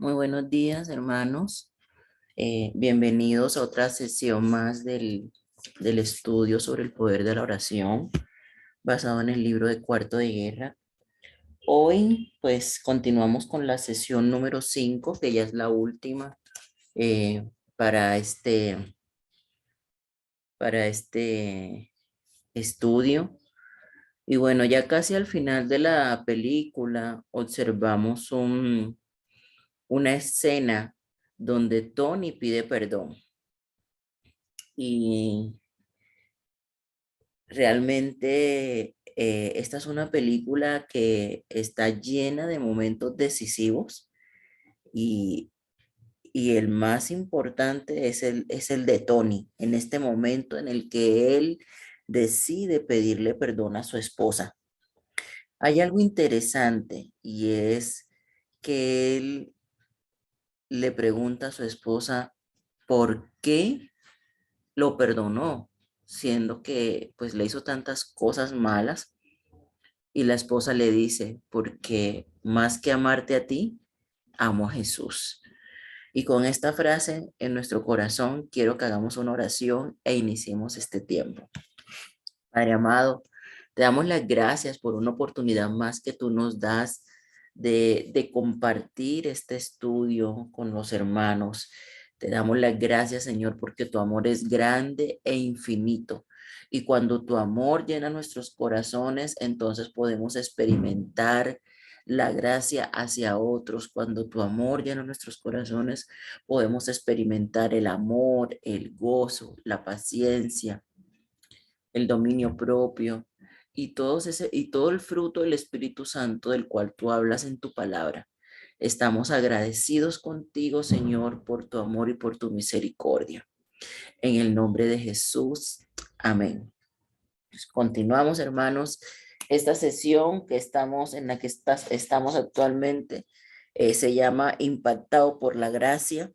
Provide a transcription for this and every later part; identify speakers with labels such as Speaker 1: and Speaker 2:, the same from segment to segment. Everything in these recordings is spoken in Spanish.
Speaker 1: Muy buenos días, hermanos. Bienvenidos a otra sesión más del estudio sobre el poder de la oración, basado en el libro de Cuarto de Guerra. Hoy, pues, continuamos con la sesión número 5, que ya es la última eh, para este estudio. Y bueno, ya casi al final de la película observamos una escena donde Tony pide perdón. Y realmente esta es una película que está llena de momentos decisivos y, y el más importante es el de Tony, en este momento en el que él decide pedirle perdón a su esposa. Hay algo interesante y es que él le pregunta a su esposa por qué lo perdonó, siendo que pues le hizo tantas cosas malas. Y la esposa le dice, porque más que amarte a ti, amo a Jesús. Y con esta frase en nuestro corazón, quiero que hagamos una oración e iniciemos este tiempo. Padre amado, te damos las gracias por una oportunidad más que tú nos das de compartir este estudio con los hermanos. Te damos las gracias, Señor, porque tu amor es grande e infinito. Y cuando tu amor llena nuestros corazones, entonces podemos experimentar la gracia hacia otros. Cuando tu amor llena nuestros corazones, podemos experimentar el amor, el gozo, la paciencia, el dominio propio y todo el fruto del Espíritu Santo del cual tú hablas en tu palabra. Estamos agradecidos contigo, Señor, por tu amor y por tu misericordia. En el nombre de Jesús. Amén. Pues continuamos, hermanos. Esta sesión que estamos en la que estamos actualmente se llama Impactado por la gracia,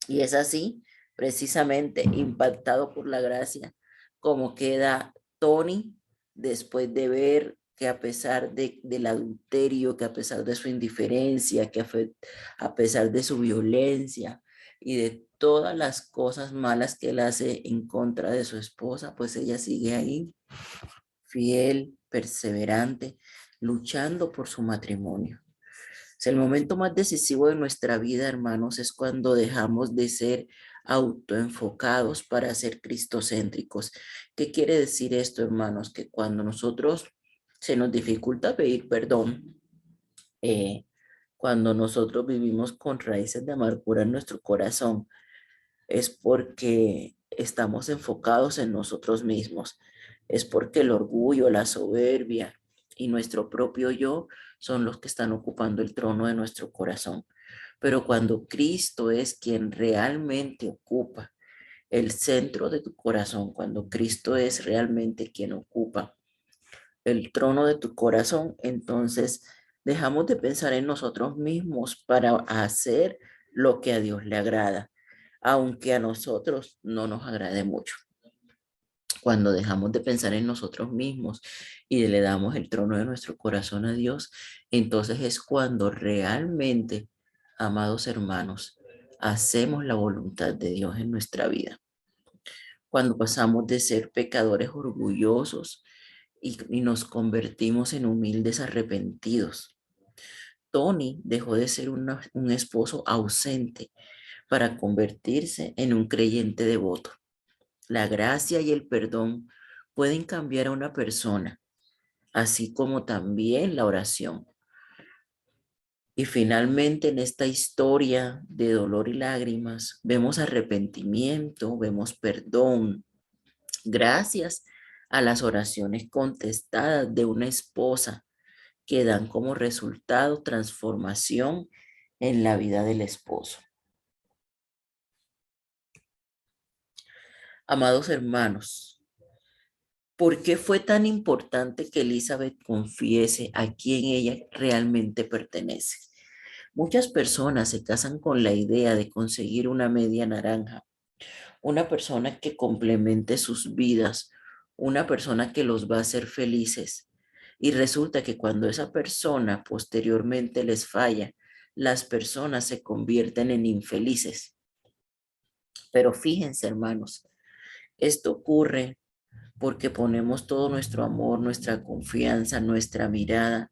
Speaker 1: y es así, precisamente impactado por la gracia, como queda Tony después de ver que a pesar del adulterio, que a pesar de su indiferencia, a pesar de su violencia y de todas las cosas malas que él hace en contra de su esposa, pues ella sigue ahí, fiel, perseverante, luchando por su matrimonio. El momento más decisivo de nuestra vida, hermanos, es cuando dejamos de ser autoenfocados para ser cristocéntricos. ¿Qué quiere decir esto, hermanos? Que cuando nosotros se nos dificulta pedir perdón, eh, cuando nosotros vivimos con raíces de amargura en nuestro corazón, es porque estamos enfocados en nosotros mismos. Es porque el orgullo, la soberbia y nuestro propio yo son los que están ocupando el trono de nuestro corazón. Pero cuando Cristo es quien realmente ocupa el centro de tu corazón, cuando Cristo es realmente quien ocupa el trono de tu corazón, entonces dejamos de pensar en nosotros mismos para hacer lo que a Dios le agrada, aunque a nosotros no nos agrade mucho. Cuando dejamos de pensar en nosotros mismos y le damos el trono de nuestro corazón a Dios, entonces es cuando realmente, amados hermanos, hacemos la voluntad de Dios en nuestra vida. Cuando pasamos de ser pecadores orgullosos y nos convertimos en humildes arrepentidos. Tony dejó de ser un esposo ausente para convertirse en un creyente devoto. La gracia y el perdón pueden cambiar a una persona, así como también la oración. Y finalmente en esta historia de dolor y lágrimas vemos arrepentimiento, vemos perdón, gracias a las oraciones contestadas de una esposa que dan como resultado transformación en la vida del esposo. Amados hermanos, ¿por qué fue tan importante que Elizabeth confiese a quién ella realmente pertenece? Muchas personas se casan con la idea de conseguir una media naranja, una persona que complemente sus vidas, una persona que los va a hacer felices. Y resulta que cuando esa persona posteriormente les falla, las personas se convierten en infelices. Pero fíjense, hermanos, esto ocurre porque ponemos todo nuestro amor, nuestra confianza, nuestra mirada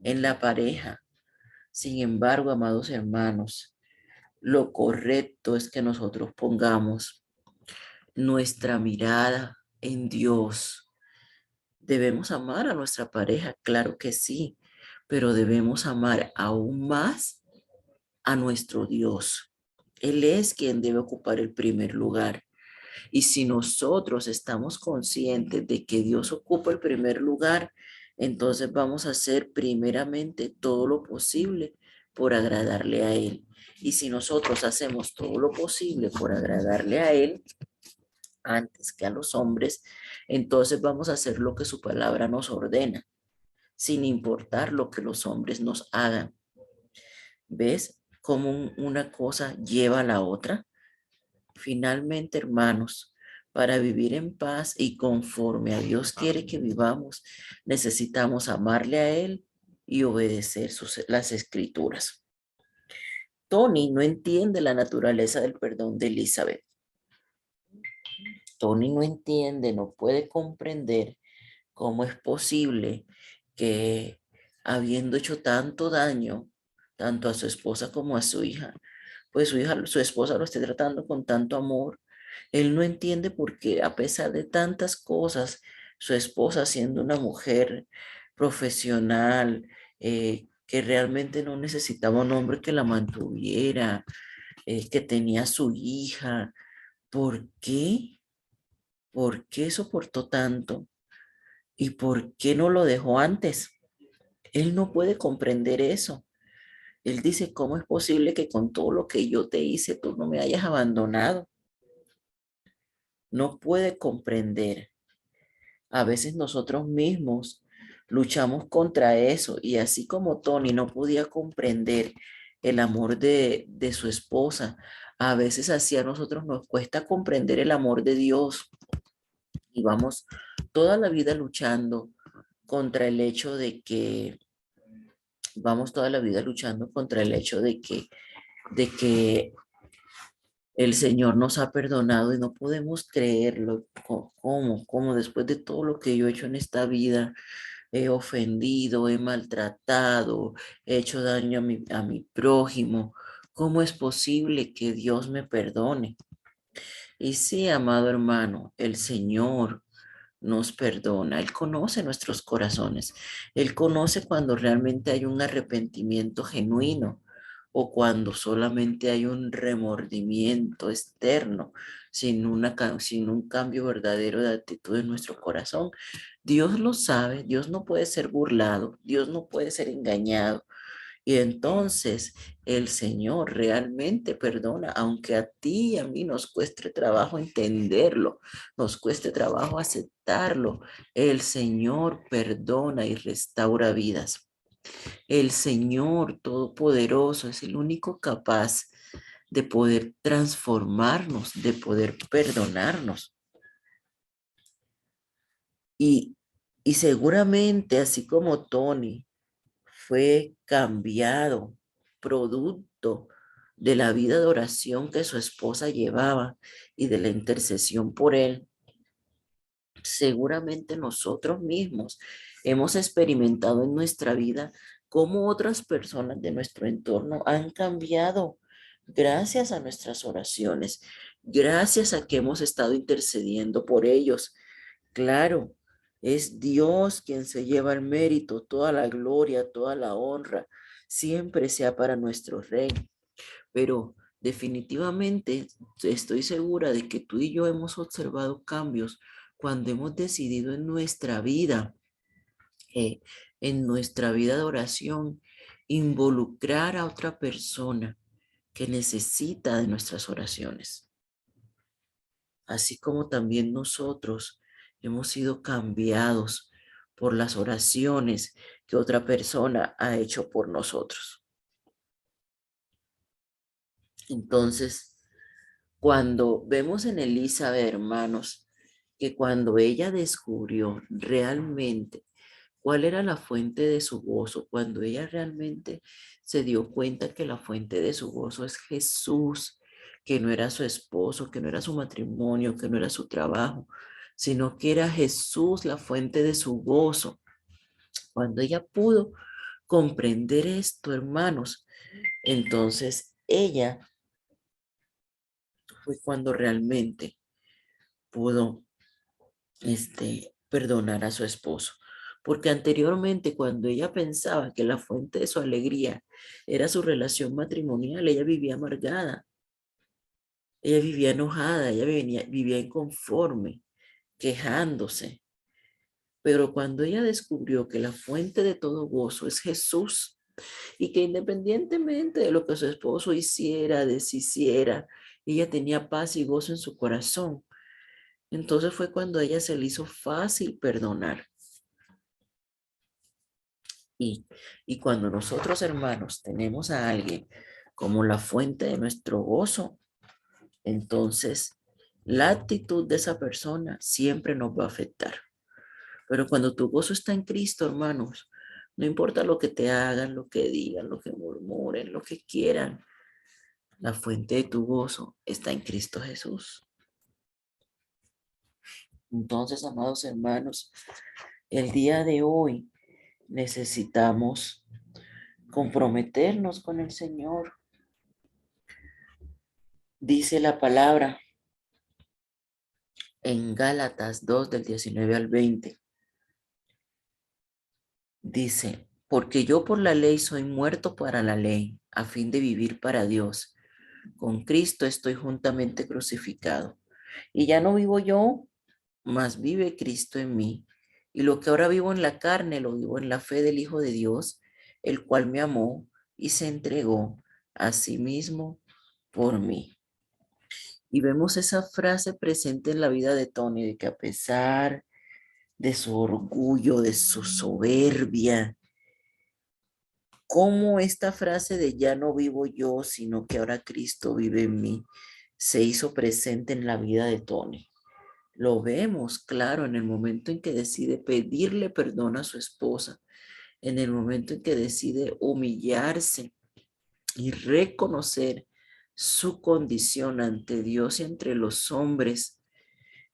Speaker 1: en la pareja. Sin embargo, amados hermanos, lo correcto es que nosotros pongamos nuestra mirada en Dios. Debemos amar a nuestra pareja, claro que sí, pero debemos amar aún más a nuestro Dios. Él es quien debe ocupar el primer lugar. Y si nosotros estamos conscientes de que Dios ocupa el primer lugar, entonces vamos a hacer primeramente todo lo posible por agradarle a Él. Y si nosotros hacemos todo lo posible por agradarle a Él antes que a los hombres, entonces vamos a hacer lo que su palabra nos ordena, sin importar lo que los hombres nos hagan. ¿Ves cómo una cosa lleva a la otra? Finalmente, hermanos, para vivir en paz y conforme a Dios quiere que vivamos, necesitamos amarle a Él y obedecer las escrituras. Tony no entiende la naturaleza del perdón de Elizabeth. Tony no entiende, no puede comprender cómo es posible que habiendo hecho tanto daño, tanto a su esposa como a su hija, pues su esposa lo esté tratando con tanto amor. Él no entiende por qué, a pesar de tantas cosas, su esposa, siendo una mujer profesional, que realmente no necesitaba un hombre que la mantuviera, que tenía a su hija, ¿por qué? ¿Por qué soportó tanto? ¿Y por qué no lo dejó antes? Él no puede comprender eso. Él dice, ¿cómo es posible que con todo lo que yo te hice, tú no me hayas abandonado? No puede comprender. A veces nosotros mismos luchamos contra eso y así como Tony no podía comprender el amor de su esposa, a veces así a nosotros nos cuesta comprender el amor de Dios y vamos toda la vida luchando contra el hecho de que, vamos toda la vida luchando contra el hecho de que el Señor nos ha perdonado y no podemos creerlo. ¿Cómo después de todo lo que yo he hecho en esta vida? He ofendido, he maltratado, he hecho daño a mi prójimo. ¿Cómo es posible que Dios me perdone? Y sí, amado hermano, el Señor nos perdona. Él conoce nuestros corazones. Él conoce cuando realmente hay un arrepentimiento genuino o cuando solamente hay un remordimiento externo sin un cambio verdadero de actitud en nuestro corazón. Dios lo sabe, Dios no puede ser burlado, Dios no puede ser engañado. Y entonces el Señor realmente perdona, aunque a ti y a mí nos cueste trabajo entenderlo, nos cueste trabajo aceptarlo. El Señor perdona y restaura vidas. El Señor Todopoderoso es el único capaz de poder transformarnos, de poder perdonarnos. Y, y seguramente, así como Tony fue cambiado, producto de la vida de oración que su esposa llevaba y de la intercesión por él, seguramente nosotros mismos hemos experimentado en nuestra vida cómo otras personas de nuestro entorno han cambiado gracias a nuestras oraciones, gracias a que hemos estado intercediendo por ellos. Claro, es Dios quien se lleva el mérito, toda la gloria, toda la honra, siempre sea para nuestro Rey. Pero definitivamente estoy segura de que tú y yo hemos observado cambios cuando hemos decidido eh, en nuestra vida de oración, involucrar a otra persona que necesita de nuestras oraciones. Así como también nosotros hemos sido cambiados por las oraciones que otra persona ha hecho por nosotros. Entonces, cuando vemos en Elizabeth, hermanos, que cuando ella descubrió realmente ¿Cuál era la fuente de su gozo? Cuando ella realmente se dio cuenta que la fuente de su gozo es Jesús, que no era su esposo, que no era su matrimonio, que no era su trabajo, sino que era Jesús la fuente de su gozo. Cuando ella pudo comprender esto, hermanos, entonces ella fue cuando realmente pudo perdonar a su esposo. Porque anteriormente, cuando ella pensaba que la fuente de su alegría era su relación matrimonial, ella vivía amargada, ella vivía enojada, ella vivía inconforme, quejándose. Pero cuando ella descubrió que la fuente de todo gozo es Jesús y que independientemente de lo que su esposo hiciera, deshiciera, ella tenía paz y gozo en su corazón. Entonces fue cuando a ella se le hizo fácil perdonar. Y, y cuando nosotros, hermanos, tenemos a alguien como la fuente de nuestro gozo, entonces la actitud de esa persona siempre nos va a afectar. Pero cuando tu gozo está en Cristo, hermanos, no importa lo que te hagan, lo que digan, lo que murmuren, lo que quieran, la fuente de tu gozo está en Cristo Jesús. Entonces, amados hermanos, el día de hoy necesitamos comprometernos con el Señor. Dice la palabra en Gálatas 2 del 19 al 20. Dice, porque yo por la ley soy muerto para la ley, a fin de vivir para Dios. Con Cristo estoy juntamente crucificado. Y ya no vivo yo, mas vive Cristo en mí. Y lo que ahora vivo en la carne, lo vivo en la fe del Hijo de Dios, el cual me amó y se entregó a sí mismo por mí. Y vemos esa frase presente en la vida de Tony, de que a pesar de su orgullo, de su soberbia, cómo esta frase de ya no vivo yo, sino que ahora Cristo vive en mí, se hizo presente en la vida de Tony. Lo vemos, claro, en el momento en que decide pedirle perdón a su esposa, en el momento en que decide humillarse y reconocer su condición ante Dios y entre los hombres.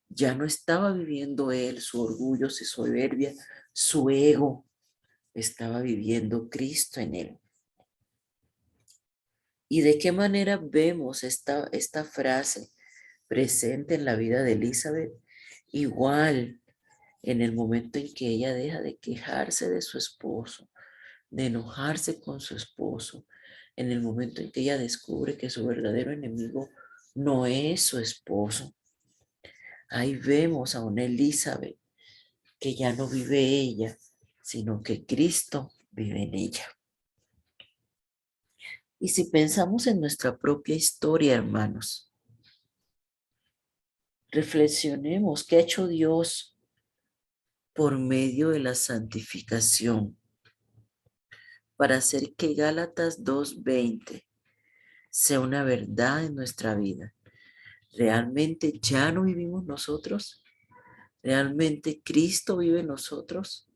Speaker 1: Ya no estaba viviendo él su orgullo, su soberbia, su ego, estaba viviendo Cristo en él. ¿Y de qué manera vemos esta frase presente en la vida de Elizabeth? Igual en el momento en que ella deja de quejarse de su esposo, de enojarse con su esposo, en el momento en que ella descubre que su verdadero enemigo no es su esposo. Ahí vemos a una Elizabeth que ya no vive ella, sino que Cristo vive en ella. Y si pensamos en nuestra propia historia, hermanos, reflexionemos qué ha hecho Dios por medio de la santificación para hacer que Gálatas 2:20 sea una verdad en nuestra vida. ¿Realmente ya no vivimos nosotros? ¿Realmente Cristo vive en nosotros?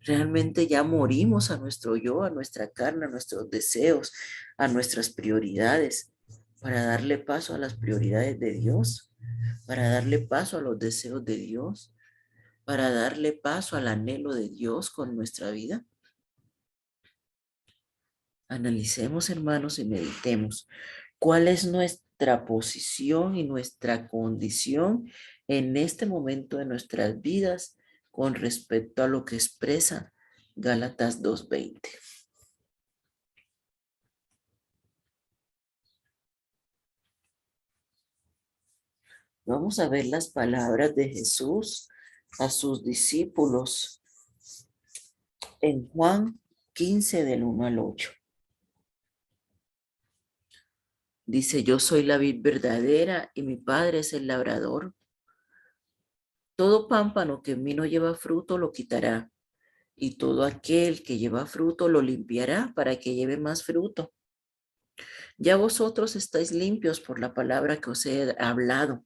Speaker 1: Realmente ya morimos a nuestro yo, a nuestra carne, a nuestros deseos, a nuestras prioridades, para darle paso a las prioridades de Dios, para darle paso a los deseos de Dios, para darle paso al anhelo de Dios con nuestra vida. Analicemos, hermanos, y meditemos cuál es nuestra posición y nuestra condición en este momento de nuestras vidas con respecto a lo que expresa Gálatas 2:20. Vamos a ver las palabras de Jesús a sus discípulos en Juan 15 del 1 al 8. Dice, yo soy la vid verdadera y mi padre es el labrador. Todo pámpano que en mí no lleva fruto lo quitará, y todo aquel que lleva fruto lo limpiará para que lleve más fruto. Ya vosotros estáis limpios por la palabra que os he hablado.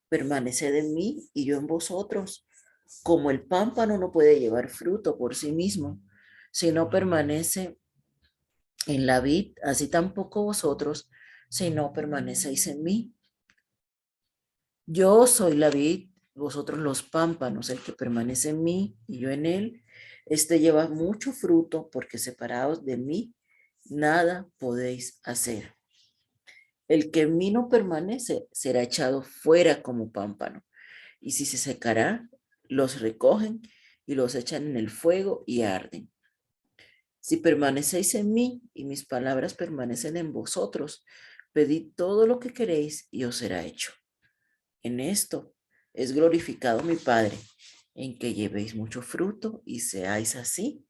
Speaker 1: Permaneced en mí y yo en vosotros. Como el pámpano no puede llevar fruto por sí mismo, si no permanece en la vid, así tampoco vosotros, si no permanecéis en mí. Yo soy la vid, vosotros los pámpanos, el que permanece en mí y yo en él, este lleva mucho fruto, porque separados de mí, nada podéis hacer. El que en mí no permanece será echado fuera como pámpano, y si se secará, los recogen y los echan en el fuego y arden. Si permanecéis en mí y mis palabras permanecen en vosotros, pedid todo lo que queréis y os será hecho. En esto es glorificado mi Padre, en que llevéis mucho fruto y seáis así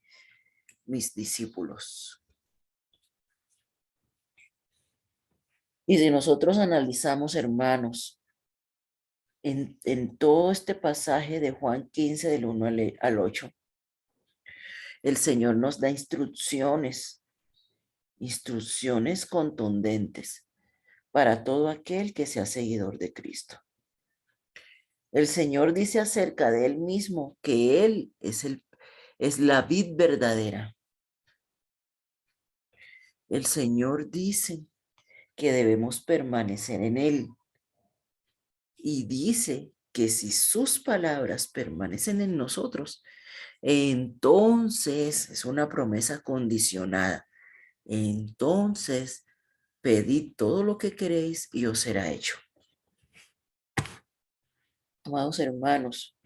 Speaker 1: mis discípulos. Y si nosotros analizamos, hermanos, en todo este pasaje de Juan 15, del 1 al 8, el Señor nos da instrucciones contundentes para todo aquel que sea seguidor de Cristo. El Señor dice acerca de Él mismo que Él es la vid verdadera. El Señor dice que debemos permanecer en Él y dice que si sus palabras permanecen en nosotros, entonces es una promesa condicionada. Entonces pedid todo lo que queréis y os será hecho. Amados hermanos,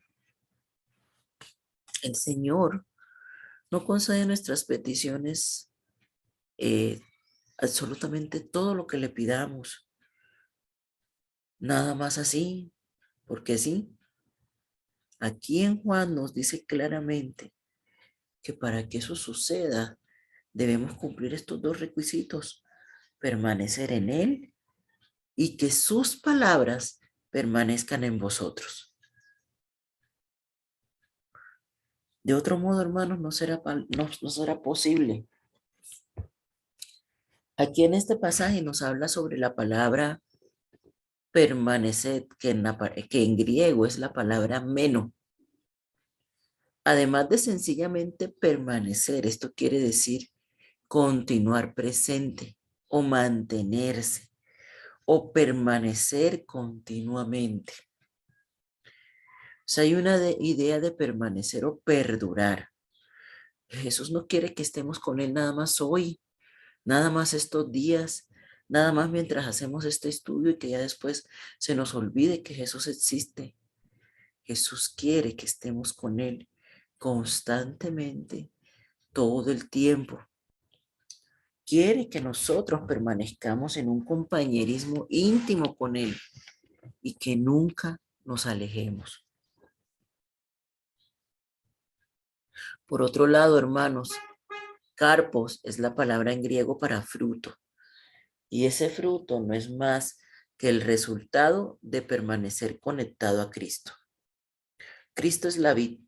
Speaker 1: el Señor no concede nuestras peticiones eh, absolutamente todo lo que le pidamos, nada más así, porque sí. Aquí en Juan nos dice claramente que para que eso suceda debemos cumplir estos dos requisitos: permanecer en Él y que sus palabras permanezcan en vosotros. De otro modo, hermanos, no será posible. Aquí en este pasaje nos habla sobre la palabra permanecer, que en griego es la palabra meno. Además de sencillamente permanecer, esto quiere decir continuar presente o mantenerse o permanecer continuamente. O sea, hay una idea de permanecer o perdurar. Jesús no quiere que estemos con Él nada más hoy, nada más estos días, nada más mientras hacemos este estudio y que ya después se nos olvide que Jesús existe. Jesús quiere que estemos con Él constantemente, todo el tiempo. Quiere que nosotros permanezcamos en un compañerismo íntimo con Él y que nunca nos alejemos. Por otro lado, hermanos, carpos es la palabra en griego para fruto, y ese fruto no es más que el resultado de permanecer conectado a Cristo. Cristo es la vid,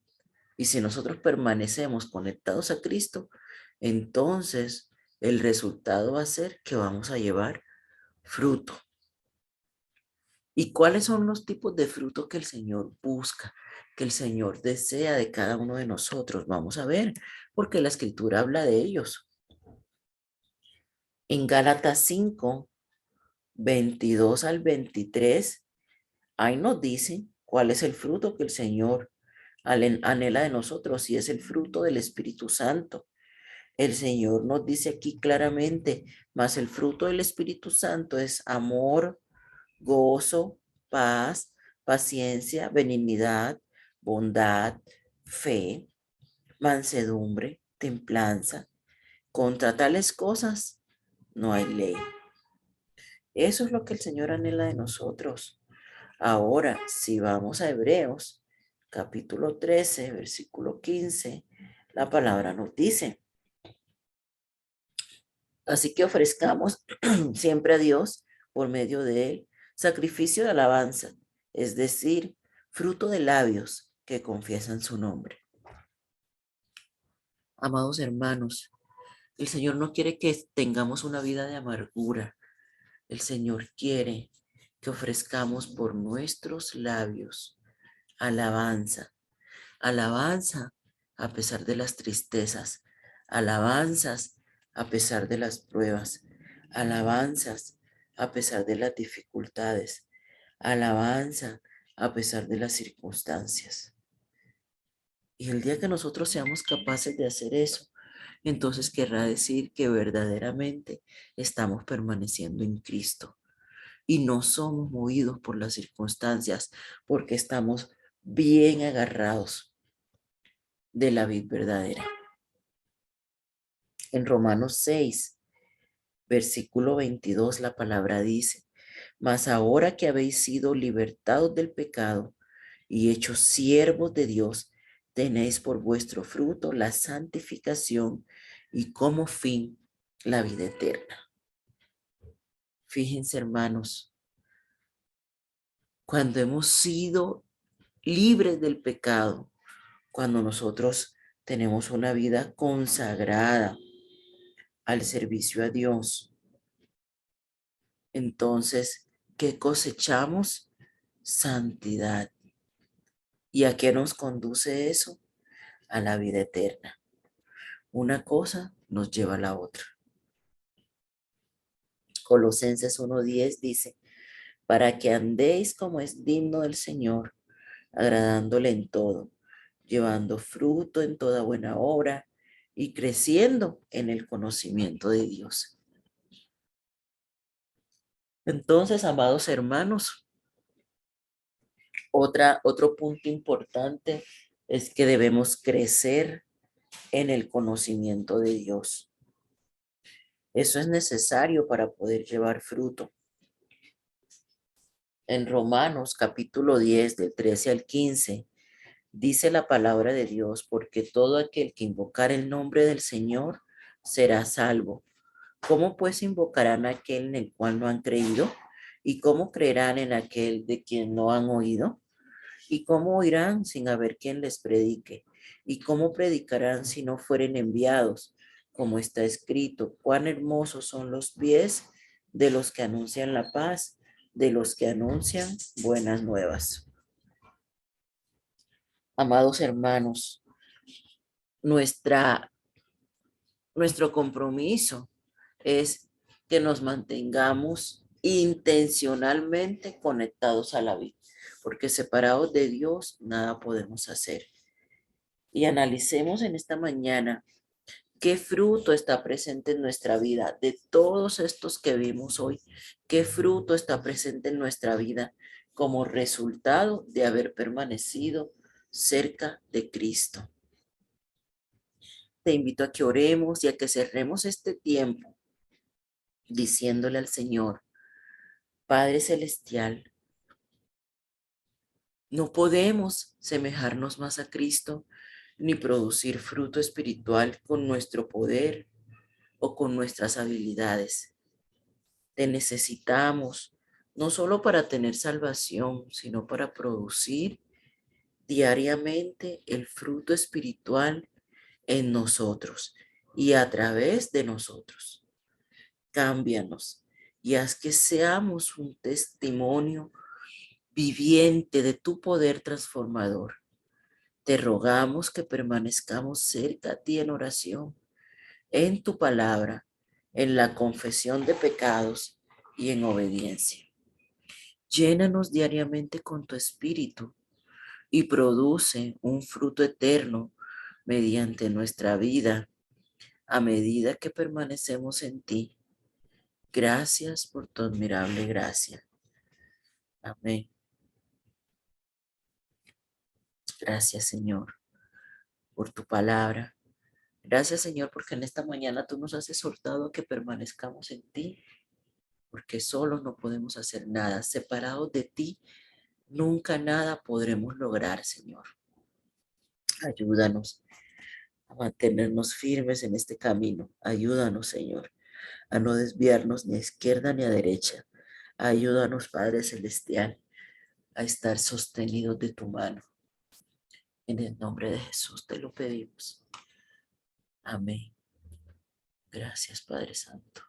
Speaker 1: y si nosotros permanecemos conectados a Cristo, entonces el resultado va a ser que vamos a llevar fruto. ¿Y cuáles son los tipos de fruto que el Señor busca, que el Señor desea de cada uno de nosotros? Vamos a ver, porque la Escritura habla de ellos. En Gálatas 5, 22 al 23, ahí nos dice cuál es el fruto que el Señor anhela de nosotros, y es el fruto del Espíritu Santo. El Señor nos dice aquí claramente, mas el fruto del Espíritu Santo es amor, gozo, paz, paciencia, benignidad, bondad, fe, mansedumbre, templanza. Contra tales cosas no hay ley. Eso es lo que el Señor anhela de nosotros. Ahora, si vamos a Hebreos, capítulo 13, versículo 15, la palabra nos dice: así que ofrezcamos siempre a Dios, por medio de Él, sacrificio de alabanza, es decir, fruto de labios que confiesan su nombre. Amados hermanos, el Señor no quiere que tengamos una vida de amargura. El Señor quiere que ofrezcamos por nuestros labios alabanza, alabanza a pesar de las tristezas, alabanzas a pesar de las pruebas, alabanzas a pesar de las dificultades, alabanza a pesar de las circunstancias. Y el día que nosotros seamos capaces de hacer eso, entonces querrá decir que verdaderamente estamos permaneciendo en Cristo y no somos movidos por las circunstancias porque estamos bien agarrados de la vid verdadera. En Romanos 6, versículo 22, la palabra dice: mas ahora que habéis sido libertados del pecado y hechos siervos de Dios, tenéis por vuestro fruto la santificación y como fin la vida eterna. Fíjense, hermanos, cuando hemos sido libres del pecado, cuando nosotros tenemos una vida consagrada al servicio a Dios, entonces, ¿qué cosechamos? Santidad. ¿Y a qué nos conduce eso? A la vida eterna. Una cosa nos lleva a la otra. Colosenses 1:10 dice: para que andéis como es digno del Señor, agradándole en todo, llevando fruto en toda buena obra y creciendo en el conocimiento de Dios. Entonces, amados hermanos, otro punto importante es que debemos crecer en el conocimiento de Dios. Eso es necesario para poder llevar fruto. En Romanos capítulo 10, del 13 al 15, dice la palabra de Dios: porque todo aquel que invocar el nombre del Señor será salvo. ¿Cómo pues invocarán a aquel en el cual no han creído? ¿Y cómo creerán en aquel de quien no han oído? ¿Y cómo oirán sin haber quien les predique? ¿Y cómo predicarán si no fueren enviados? Como está escrito: cuán hermosos son los pies de los que anuncian la paz, de los que anuncian buenas nuevas. Amados hermanos, nuestra, nuestro compromiso es que nos mantengamos intencionalmente conectados a la vida, porque separados de Dios nada podemos hacer. Y analicemos en esta mañana qué fruto está presente en nuestra vida de todos estos que vimos hoy, qué fruto está presente en nuestra vida como resultado de haber permanecido cerca de Cristo. Te invito a que oremos y a que cerremos este tiempo diciéndole al Señor: Padre Celestial, no podemos semejarnos más a Cristo ni producir fruto espiritual con nuestro poder o con nuestras habilidades. Te necesitamos, no solo para tener salvación, sino para producir diariamente el fruto espiritual en nosotros y a través de nosotros. Cámbianos y haz que seamos un testimonio viviente de tu poder transformador. Te rogamos que permanezcamos cerca a ti en oración, en tu palabra, en la confesión de pecados y en obediencia. Llénanos diariamente con tu espíritu y produce un fruto eterno mediante nuestra vida a medida que permanecemos en ti. Gracias por tu admirable gracia. Amén. Gracias, Señor, por tu palabra. Gracias, Señor, porque en esta mañana tú nos has exhortado a que permanezcamos en ti, porque solos no podemos hacer nada. Separados de ti, nunca nada podremos lograr, Señor. Ayúdanos a mantenernos firmes en este camino. Ayúdanos, Señor, a no desviarnos ni a izquierda ni a derecha. Ayúdanos, Padre Celestial, a estar sostenidos de tu mano. En el nombre de Jesús te lo pedimos. Amén. Gracias, Padre Santo.